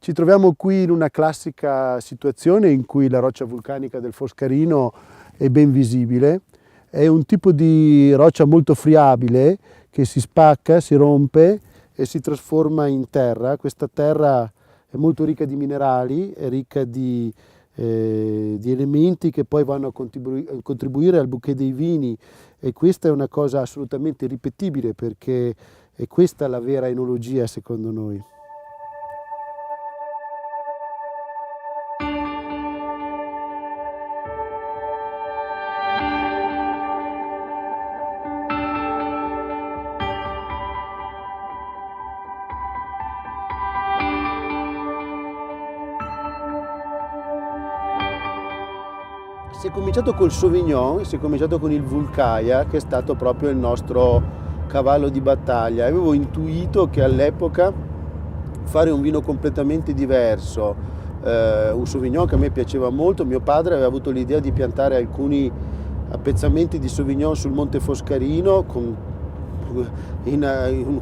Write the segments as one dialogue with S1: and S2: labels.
S1: Ci troviamo qui in una classica situazione in cui la roccia vulcanica del Foscarino è ben visibile. È un tipo di roccia molto friabile che si spacca, si rompe e si trasforma in terra. Questa terra è molto ricca di minerali, è ricca di elementi che poi vanno a contribuire al bouquet dei vini, e questa è una cosa assolutamente ripetibile, perché è questa la vera enologia secondo noi. Si è cominciato col Sauvignon, si è cominciato con il Vulcaia, che è stato proprio il nostro cavallo di battaglia. Avevo intuito che all'epoca fare un vino completamente diverso, un Sauvignon che a me piaceva molto. Mio padre aveva avuto l'idea di piantare alcuni appezzamenti di Sauvignon sul Monte Foscarino con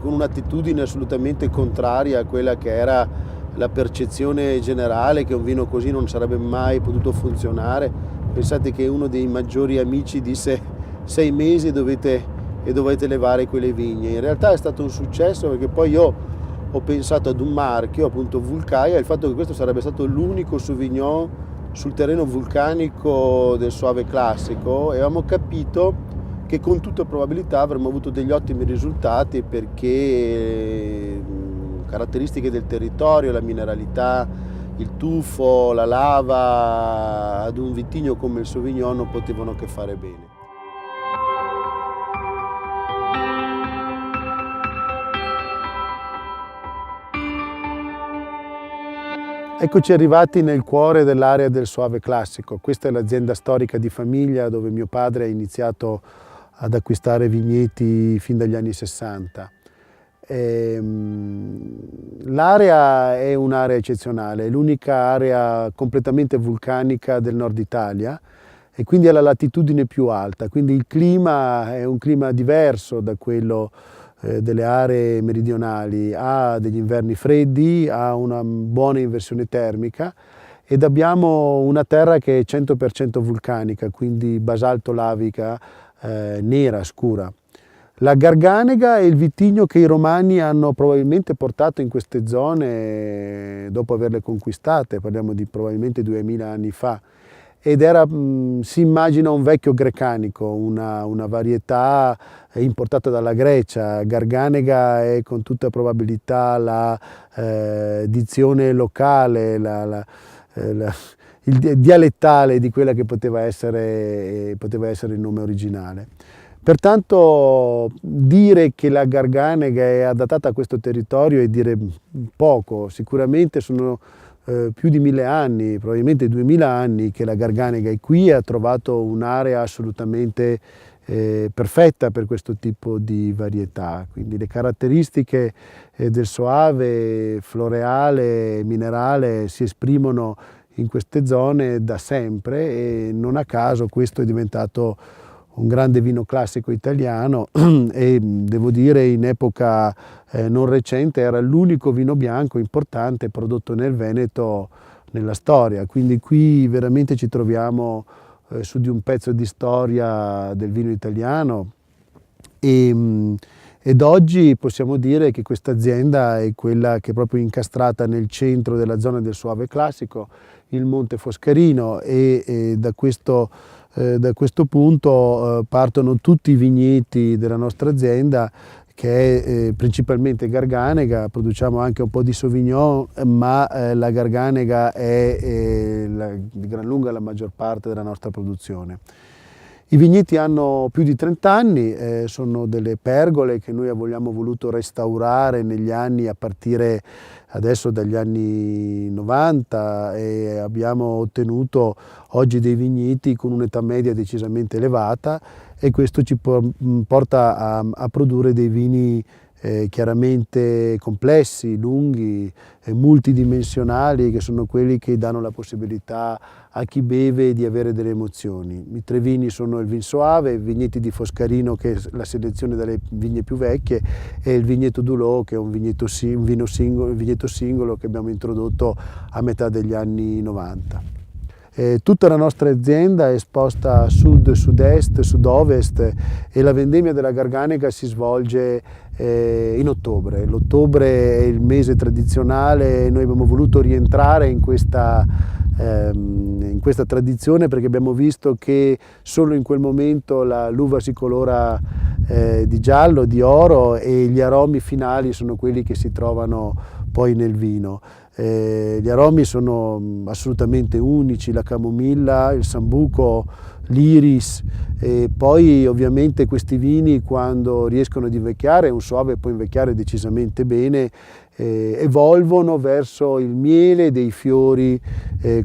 S1: un'attitudine assolutamente contraria a quella che era la percezione generale, che un vino così non sarebbe mai potuto funzionare. Pensate che uno dei maggiori amici disse 6 mesi e dovete levare quelle vigne. In realtà è stato un successo, perché poi io ho pensato ad un marchio, appunto Vulcaia, e il fatto che questo sarebbe stato l'unico Sauvignon sul terreno vulcanico del Soave classico, e avevamo capito che con tutta probabilità avremmo avuto degli ottimi risultati, perché caratteristiche del territorio, la mineralità, il tufo, la lava, ad un vitigno come il Sauvignon non potevano che fare bene. Eccoci arrivati nel cuore dell'area del Soave classico. Questa è l'azienda storica di famiglia dove mio padre ha iniziato ad acquistare vigneti fin dagli anni 60. L'area è un'area eccezionale, è l'unica area completamente vulcanica del nord Italia, e quindi è la latitudine più alta, quindi il clima è un clima diverso da quello delle aree meridionali. Ha degli inverni freddi, ha una buona inversione termica, ed abbiamo una terra che è 100% vulcanica, quindi basalto lavica nera, scura. La Garganega è il vitigno che i romani hanno probabilmente portato in queste zone dopo averle conquistate, parliamo di probabilmente 2000 anni fa, ed era, si immagina, un vecchio grecanico, una varietà importata dalla Grecia. Garganega è con tutta probabilità la dizione locale, il dialettale di quella che poteva essere il nome originale. Pertanto dire che la Garganega è adattata a questo territorio è dire poco. Sicuramente sono più di 1000 anni, probabilmente 2000 anni che la Garganega è qui e ha trovato un'area assolutamente perfetta per questo tipo di varietà. Quindi le caratteristiche del Soave, floreale, minerale, si esprimono in queste zone da sempre, e non a caso questo è diventato un grande vino classico italiano e devo dire in epoca non recente era l'unico vino bianco importante prodotto nel Veneto nella storia. Quindi qui veramente ci troviamo su di un pezzo di storia del vino italiano, ed oggi possiamo dire che questa azienda è quella che è proprio incastrata nel centro della zona del Soave classico, il Monte Foscarino, e da questo punto partono tutti i vigneti della nostra azienda, che è principalmente Garganega. Produciamo anche un po' di Sauvignon, ma la Garganega è di gran lunga la maggior parte della nostra produzione. I vigneti hanno più di 30 anni, sono delle pergole che noi abbiamo voluto restaurare negli anni, a partire adesso dagli anni 90, e abbiamo ottenuto oggi dei vigneti con un'età media decisamente elevata, e questo ci porta a produrre dei vini chiaramente complessi, lunghi, multidimensionali, che sono quelli che danno la possibilità a chi beve di avere delle emozioni. I 3 vini sono il Vin Soave, i vigneti di Foscarino, che è la selezione delle vigne più vecchie, e il vigneto Dulot, che è un vigneto singolo che abbiamo introdotto a metà degli anni 90. Tutta la nostra azienda è esposta a sud, sud-est, sud-ovest, e la vendemmia della Garganega si svolge in ottobre. L'ottobre è il mese tradizionale e noi abbiamo voluto rientrare in questa tradizione, perché abbiamo visto che solo in quel momento l'uva si colora di giallo, di oro, e gli aromi finali sono quelli che si trovano poi nel vino. Gli aromi sono assolutamente unici: la camomilla, il sambuco, l'iris, e poi ovviamente questi vini, quando riescono ad invecchiare, un Soave può invecchiare decisamente bene, evolvono verso il miele dei fiori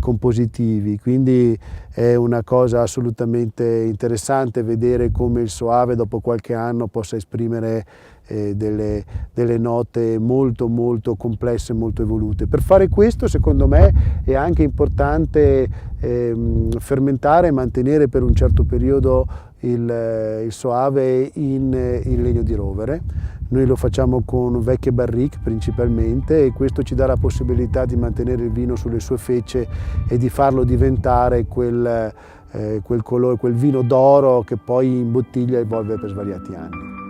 S1: compositivi, quindi è una cosa assolutamente interessante vedere come il Soave dopo qualche anno possa esprimere delle note molto molto complesse, molto evolute. Per fare questo, secondo me, è anche importante fermentare e mantenere per un certo periodo il Soave in legno di rovere. Noi lo facciamo con vecchie barrique principalmente, e questo ci dà la possibilità di mantenere il vino sulle sue fecce e di farlo diventare quel colore, quel vino d'oro che poi in bottiglia evolve per svariati anni.